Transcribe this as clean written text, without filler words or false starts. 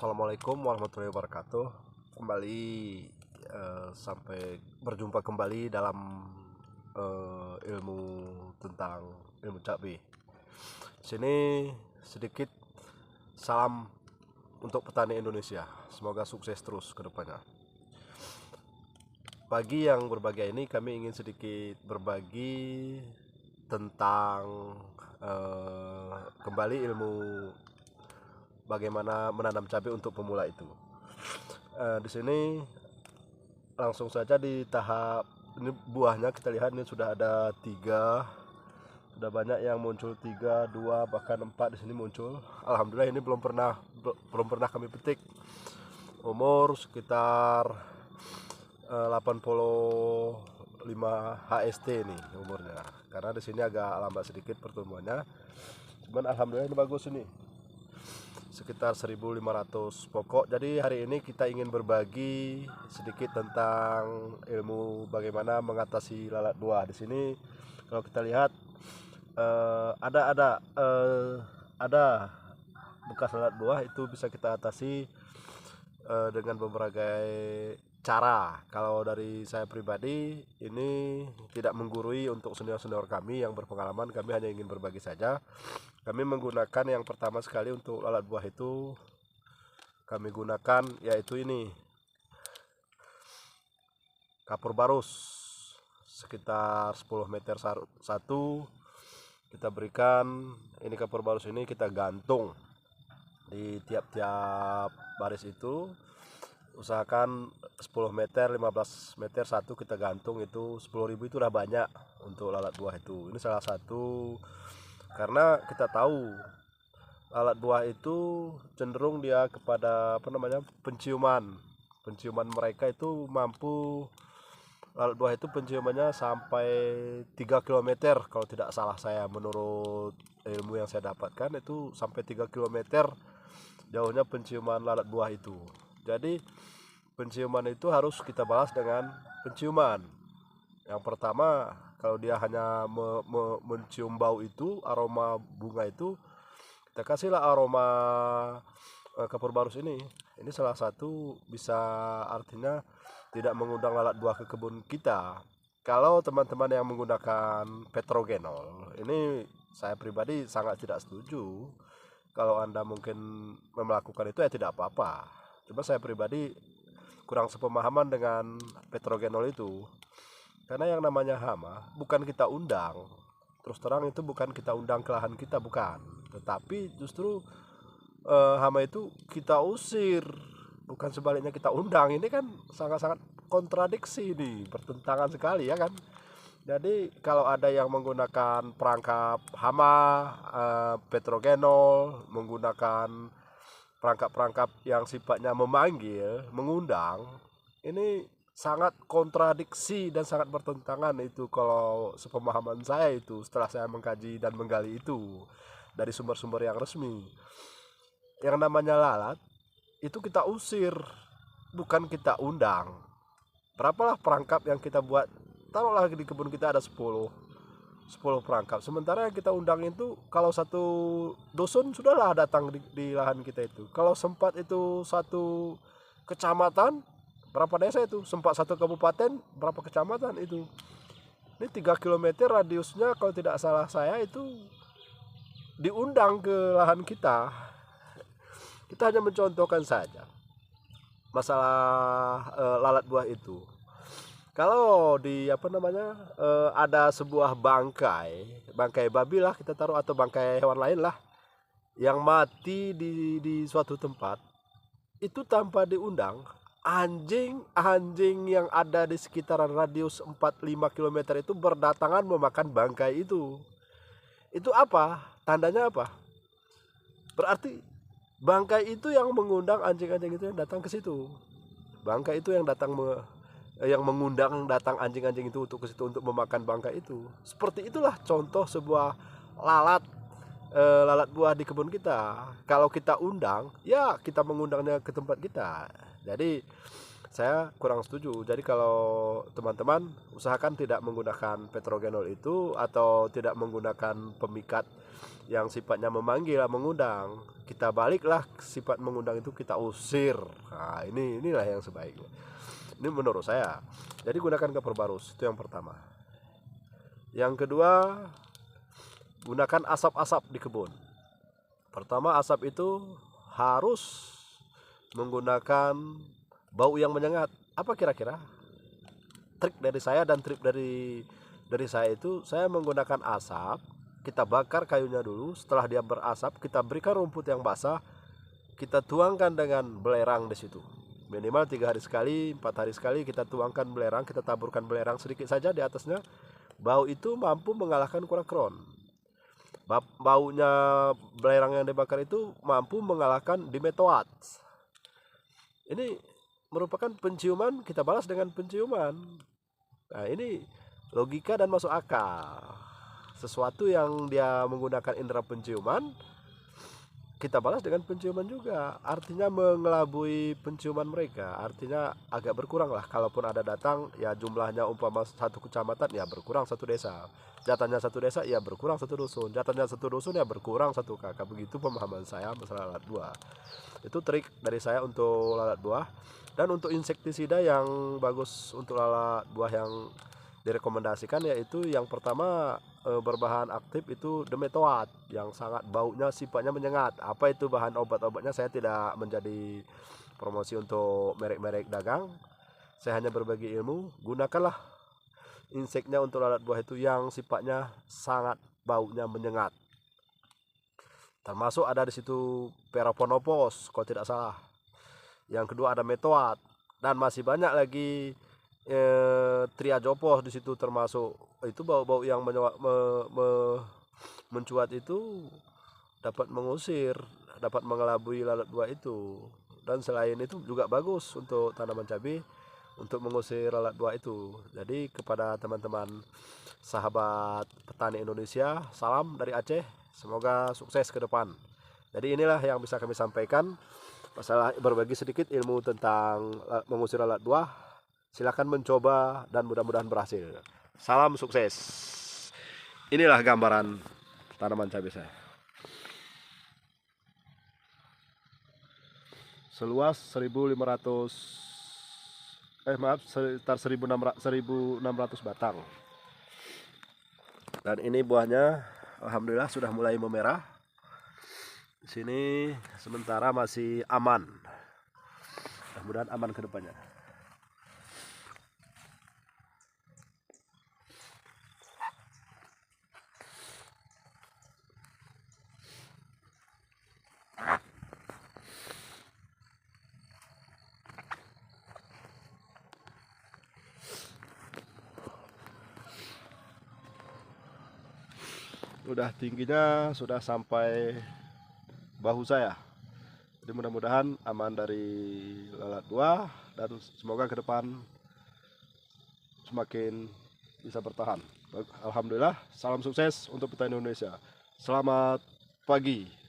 Assalamualaikum warahmatullahi wabarakatuh. Kembali sampai berjumpa kembali dalam ilmu tentang ilmu cabai. Sini sedikit salam untuk petani Indonesia. Semoga sukses terus ke depannya. Pagi yang berbahagia ini kami ingin sedikit berbagi tentang kembali ilmu bagaimana menanam cabai untuk pemula itu. Di sini langsung saja di tahap ini buahnya kita lihat ini sudah ada 3, sudah banyak yang muncul 3, 2 bahkan 4 di sini muncul. Alhamdulillah ini belum pernah kami petik. Umur sekitar 85 HST ini umurnya. Karena di sini agak lambat sedikit pertumbuhannya. Cuman alhamdulillah ini bagus ini. Sekitar 1500 pokok. Jadi hari ini kita ingin berbagi sedikit tentang ilmu bagaimana mengatasi lalat buah. Di sini kalau kita lihat ada bekas lalat buah itu bisa kita atasi dengan berbagai cara. Kalau dari saya pribadi ini tidak menggurui untuk senior-senior kami yang berpengalaman, kami hanya ingin berbagi saja. Kami menggunakan yang pertama sekali untuk lalat buah itu kami gunakan yaitu ini kapur barus sekitar 10 meter satu. Kita berikan ini kapur barus ini kita gantung di tiap-tiap baris itu. Usahakan 10 meter 15 meter satu kita gantung, itu 10.000 itu udah banyak untuk lalat buah itu. Ini salah satu karena kita tahu lalat buah itu cenderung dia kepada penciuman mereka itu mampu, lalat buah itu penciumannya sampai 3 km kalau tidak salah saya, menurut ilmu yang saya dapatkan itu sampai 3 km jauhnya penciuman lalat buah itu. Jadi penciuman itu harus kita balas dengan penciuman. Yang pertama, kalau dia hanya mencium bau itu, aroma bunga itu, kita kasihlah aroma kapur barus ini. Ini salah satu bisa artinya tidak mengundang lalat buah ke kebun kita. Kalau teman-teman yang menggunakan petrogenol, ini saya pribadi sangat tidak setuju. Kalau Anda mungkin melakukan itu ya tidak apa-apa. Cuma saya pribadi kurang sepemahaman dengan petrogenol itu. Karena yang namanya hama bukan kita undang. Terus terang itu bukan kita undang ke lahan kita, bukan. Tetapi justru hama itu kita usir, bukan sebaliknya kita undang. Ini kan sangat-sangat kontradiksi nih, bertentangan sekali ya kan. Jadi kalau ada yang menggunakan perangkap hama, petrogenol, menggunakan perangkap-perangkap yang sifatnya memanggil, mengundang, ini sangat kontradiksi dan sangat bertentangan itu kalau sepemahaman saya itu setelah saya mengkaji dan menggali itu dari sumber-sumber yang resmi. Yang namanya lalat itu kita usir, bukan kita undang. Berapalah perangkap yang kita buat, taruhlah di kebun kita ada 10 perangkap, sementara yang kita undang itu kalau satu dusun sudahlah datang di lahan kita itu. Kalau sempat itu satu kecamatan, berapa desa itu, sempat satu kabupaten, berapa kecamatan itu. Ini 3 km radiusnya kalau tidak salah saya itu diundang ke lahan kita. Kita hanya mencontohkan saja masalah lalat buah itu. Kalau di ada sebuah bangkai babi lah kita taruh, atau bangkai hewan lain lah yang mati di suatu tempat itu tanpa diundang, anjing yang ada di sekitaran radius 4-5 km itu berdatangan memakan bangkai itu. Itu apa? Tandanya apa? Berarti bangkai itu yang mengundang anjing-anjing itu yang datang ke situ. Bangkai itu yang mengundang datang anjing-anjing itu untuk ke situ untuk memakan bangkai itu. Seperti itulah contoh sebuah lalat buah di kebun kita. Kalau kita undang, ya kita mengundangnya ke tempat kita. Jadi saya kurang setuju. Jadi kalau teman-teman usahakan tidak menggunakan petrogenol itu atau tidak menggunakan pemikat yang sifatnya memanggil, mengundang, kita baliklah sifat mengundang itu kita usir. Nah, inilah yang sebaiknya. Ini menurut saya. Jadi gunakan cover barus, itu yang pertama. Yang kedua, gunakan asap-asap di kebun. Pertama, asap itu harus menggunakan bau yang menyengat. Apa kira-kira? Trik dari saya dan trik dari saya itu, saya menggunakan asap, kita bakar kayunya dulu, setelah dia berasap kita berikan rumput yang basah, kita tuangkan dengan belerang di situ. Minimal 3 hari sekali, 4 hari sekali kita tuangkan belerang, kita taburkan belerang sedikit saja di atasnya. Bau itu mampu mengalahkan kurakron. Baunya belerang yang dibakar itu mampu mengalahkan dimetoat. Ini merupakan penciuman, kita balas dengan penciuman. Nah, ini logika dan masuk akal. Sesuatu yang dia menggunakan indera penciuman, kita balas dengan penciuman juga. Artinya mengelabui penciuman mereka. Artinya agak berkurang lah. Kalaupun ada datang, ya jumlahnya umpama satu kecamatan, ya berkurang satu desa. Jatahnya satu desa, ya berkurang satu dusun. Jatahnya satu dusun, ya berkurang satu kakak. Begitu pemahaman saya masalah lalat buah. Itu trik dari saya untuk lalat buah. Dan untuk insektisida yang bagus untuk lalat buah yang direkomendasikan, yaitu yang pertama berbahan aktif itu dimetoat, yang sangat baunya sifatnya menyengat. Apa itu bahan obat-obatnya saya tidak menjadi promosi untuk merek-merek dagang, saya hanya berbagi ilmu. Gunakanlah inseknya untuk lalat buah itu yang sifatnya sangat baunya menyengat, termasuk ada di situ Peroponopos kalau tidak salah. Yang kedua ada metoat, dan masih banyak lagi Triajopos di situ termasuk. Itu bau-bau yang mencuat itu dapat mengusir, dapat mengelabui lalat buah itu. Dan selain itu juga bagus untuk tanaman cabai untuk mengusir lalat buah itu. Jadi kepada teman-teman sahabat petani Indonesia, salam dari Aceh, semoga sukses ke depan. Jadi inilah yang bisa kami sampaikan, masalah berbagi sedikit ilmu tentang mengusir lalat buah. Silakan mencoba dan mudah-mudahan berhasil. Salam sukses. Inilah gambaran tanaman cabai saya. Seluas 1.500 sekitar 1.600 batang. Dan ini buahnya alhamdulillah sudah mulai memerah. Di sini sementara masih aman. Mudah-mudahan aman ke depannya. Udah tingginya sudah sampai bahu saya. Jadi mudah-mudahan aman dari lalat buah dan semoga ke depan semakin bisa bertahan. Alhamdulillah, salam sukses untuk petani Indonesia. Selamat pagi.